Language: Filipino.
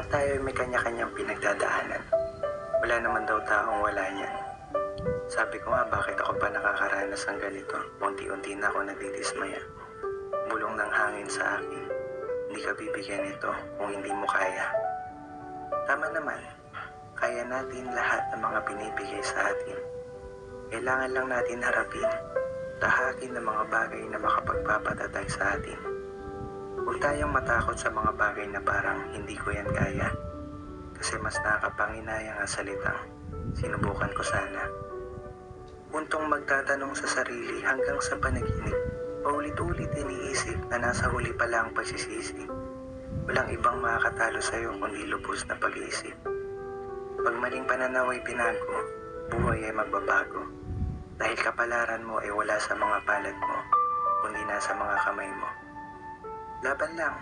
Lahat tayo ay may kanya-kanyang pinagdadaanan. Wala naman daw taong wala niyan. Sabi ko nga, bakit ako pa nakakaranas ng ganito? Unti-unti na ako nadidismaya. Bulong ng hangin sa akin. Hindi ka bibigyan nito kung hindi mo kaya. Tama naman. Kaya natin lahat ng mga binibigay sa atin. Kailangan lang natin harapin, tahakin ng mga bagay na makapagpapatatag sa atin. Huwag tayong matakot sa mga bagay na parang hindi ko yan kaya. Kasi mas nakakapanginayang ang salitang, sinubukan ko sana. Puntong magtatanong sa sarili hanggang sa panaginip, paulit-ulit iniisip na nasa huli pala ang pagsisisi. Walang ibang makakatalo sa'yo kundi lubos na pag-iisip. Pag maling pananaw ay binago, buhay ay magbabago. Dahil kapalaran mo ay wala sa mga palad mo, kundi nasa mga kamay mo. Laban lang,